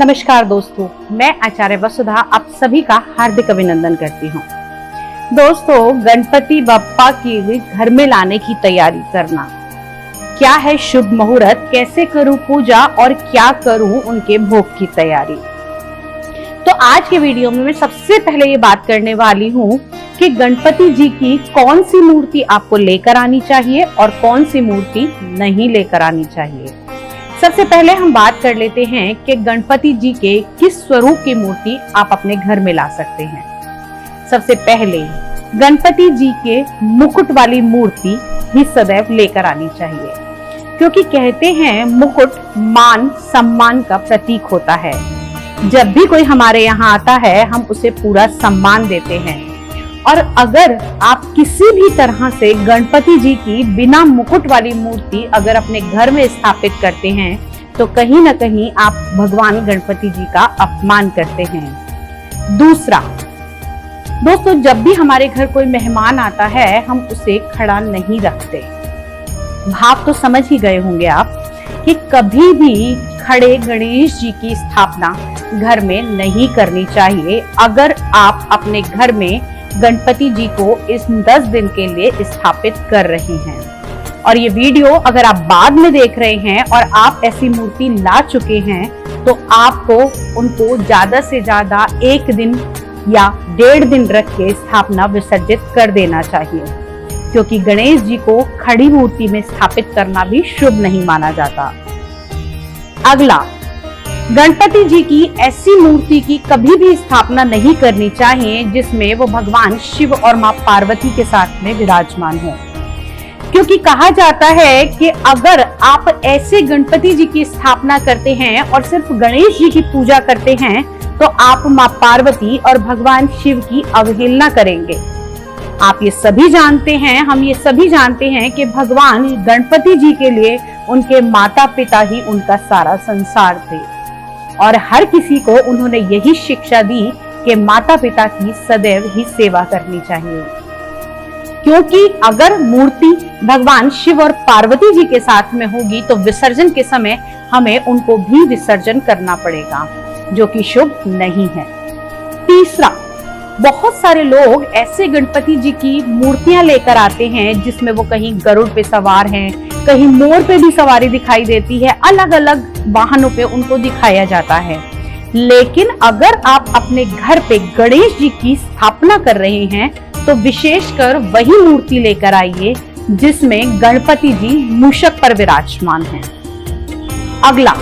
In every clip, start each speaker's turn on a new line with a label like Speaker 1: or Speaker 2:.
Speaker 1: नमस्कार दोस्तों, मैं आचार्य वसुधा आप सभी का हार्दिक अभिनंदन करती हूँ। दोस्तों, गणपति बप्पा की घर में लाने की तैयारी करना, क्या है शुभ मुहूर्त, कैसे करूं पूजा और क्या करूं उनके भोग की तैयारी। तो आज के वीडियो में मैं सबसे पहले ये बात करने वाली हूँ कि गणपति जी की कौन सी मूर्ति आपको लेकर आनी चाहिए और कौन सी मूर्ति नहीं लेकर आनी चाहिए। सबसे पहले हम बात कर लेते हैं कि गणपति जी के किस स्वरूप की मूर्ति आप अपने घर में ला सकते हैं। सबसे पहले गणपति जी के मुकुट वाली मूर्ति ही सदैव लेकर आनी चाहिए, क्योंकि कहते हैं मुकुट मान सम्मान का प्रतीक होता है। जब भी कोई हमारे यहाँ आता है हम उसे पूरा सम्मान देते हैं, और अगर आप किसी भी तरह से गणपति जी की बिना मुकुट वाली मूर्ति अगर अपने घर में स्थापित करते हैं तो कहीं ना कहीं आप भगवान गणपति जी का अपमान करते हैं। दूसरा दोस्तों, जब भी हमारे घर कोई मेहमान आता है हम उसे खड़ा नहीं रखते। भाव तो समझ ही गए होंगे आप कि कभी भी खड़े गणेश जी की स्थापना घर में नहीं करनी चाहिए अगर आप अपने घर में गणपति जी को इस 10 दिन के लिए स्थापित कर रहे हैं। और ये वीडियो अगर आप बाद में देख रहे हैं और आप ऐसी मूर्ति ला चुके हैं तो आपको उनको ज्यादा से ज्यादा 1 दिन या 1.5 दिन रख के स्थापना विसर्जित कर देना चाहिए, क्योंकि गणेश जी को खड़ी मूर्ति में स्थापित करना भी शुभ नहीं माना जाता। अगला, गणपति जी की ऐसी मूर्ति की कभी भी स्थापना नहीं करनी चाहिए जिसमें वो भगवान शिव और मां पार्वती के साथ में विराजमान हो, क्योंकि कहा जाता है कि अगर आप ऐसे गणपति जी की स्थापना करते हैं और सिर्फ गणेश जी की पूजा करते हैं तो आप मां पार्वती और भगवान शिव की अवहेलना करेंगे। आप ये सभी जानते हैं, हम ये सभी जानते हैं कि भगवान गणपति जी के लिए उनके माता पिता ही उनका सारा संसार थे, और हर किसी को उन्होंने यही शिक्षा दी कि माता पिता की सदैव ही सेवा करनी चाहिए, क्योंकि अगर मूर्ति भगवान शिव और पार्वती जी के साथ में होगी तो विसर्जन के समय हमें उनको भी विसर्जन करना पड़ेगा, जो कि शुभ नहीं है। तीसरा, बहुत सारे लोग ऐसे गणपति जी की मूर्तियां लेकर आते हैं जिसमें वो कहीं गरुड़ पे सवार हैं, कहीं मोर पे भी सवारी दिखाई देती है, अलग अलग वाहनों पे उनको दिखाया जाता है। लेकिन अगर आप अपने घर पे गणेश जी की स्थापना कर रहे हैं तो विशेषकर वही मूर्ति लेकर आइए जिसमें गणपति जी मूषक पर विराजमान हैं। अगला,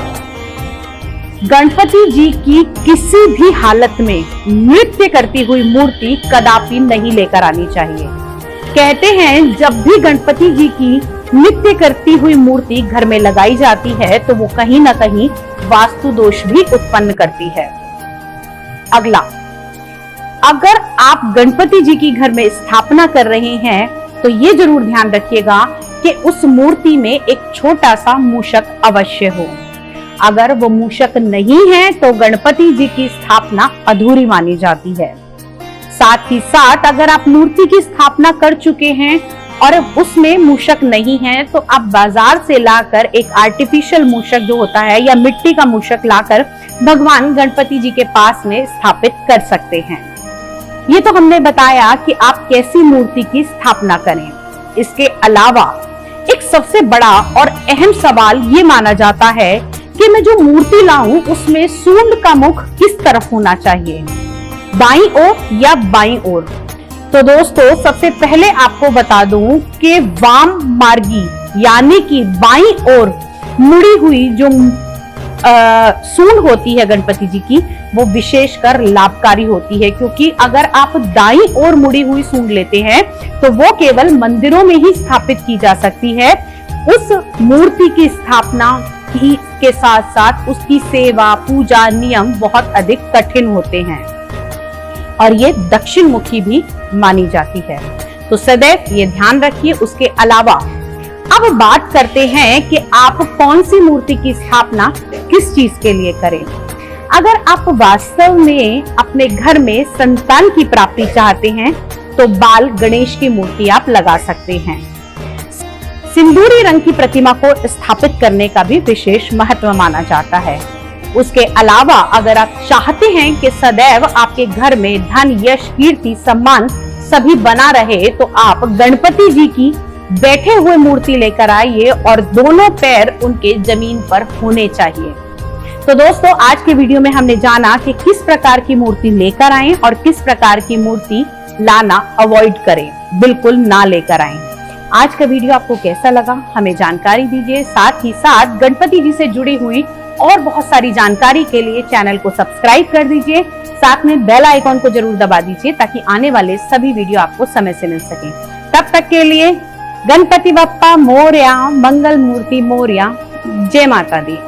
Speaker 1: गणपति जी की किसी भी हालत में नृत्य करती हुई मूर्ति कदापि नहीं लेकर आनी चाहिए। कहते हैं जब भी गणपति जी की नृत्य करती हुई मूर्ति घर में लगाई जाती है तो वो कहीं ना कहीं वास्तु दोष भी उत्पन्न करती है। अगला, अगर आप गणपति जी की घर में स्थापना कर रहे हैं तो ये जरूर ध्यान रखिएगा कि उस मूर्ति में एक छोटा सा मूषक अवश्य हो। अगर वो मूषक नहीं है तो गणपति जी की स्थापना अधूरी मानी जाती है। साथ ही साथ अगर आप मूर्ति की स्थापना कर चुके हैं और उसमें मूषक नहीं है तो आप बाजार से लाकर एक आर्टिफिशियल मूषक जो होता है या मिट्टी का मूषक लाकर भगवान गणपति जी के पास में स्थापित कर सकते हैं। ये तो हमने बताया कि आप कैसी मूर्ति की स्थापना करें। इसके अलावा एक सबसे बड़ा और अहम सवाल ये माना जाता है कि मैं जो मूर्ति लाऊं उसमें सूंड का मुख किस तरफ होना चाहिए, दाईं ओर या बाईं ओर। तो दोस्तों, सबसे पहले आपको बता दूं कि वाम मार्गी यानी कि बाईं ओर मुड़ी हुई जो सूंड होती है गणपति जी की वो विशेषकर लाभकारी होती है, क्योंकि अगर आप दाईं ओर मुड़ी हुई सूंड लेते हैं तो वो केवल मंदिरों में ही स्थापित की जा सकती है। उस मूर्ति की स्थापना के साथ साथ उसकी सेवा पूजा नियम बहुत अधिक कठिन होते हैं और ये दक्षिण मुखी भी मानी जाती है, तो सदैव ये ध्यान रखिए। उसके अलावा अब बात करते हैं कि आप कौन सी मूर्ति की स्थापना किस चीज के लिए करें। अगर आप वास्तव में अपने घर में संतान की प्राप्ति चाहते हैं तो बाल गणेश की मूर्ति आप लगा सकते हैं। सिंदूरी रंग की प्रतिमा को स्थापित करने का भी विशेष महत्व माना जाता है। उसके अलावा अगर आप चाहते हैं कि सदैव आपके घर में धन, यश, कीर्ति, सम्मान सभी बना रहे, तो आप गणपति जी की बैठे हुए मूर्ति लेकर आइए और दोनों पैर उनके जमीन पर होने चाहिए। तो दोस्तों, आज के वीडियो में हमने जाना कि किस प्रकार की मूर्ति लेकर आएं और किस प्रकार की मूर्ति लाना अवॉइड करें, बिल्कुल ना लेकर आएं। आज का वीडियो आपको कैसा लगा हमें जानकारी दीजिए। साथ ही साथ गणपति जी से जुड़ी हुई और बहुत सारी जानकारी के लिए चैनल को सब्सक्राइब कर दीजिए। साथ में बेल आइकॉन को जरूर दबा दीजिए ताकि आने वाले सभी वीडियो आपको समय से मिल सके। तब तक के लिए गणपति बप्पा मोरया, मंगल मूर्ति मोरया। जय माता दी।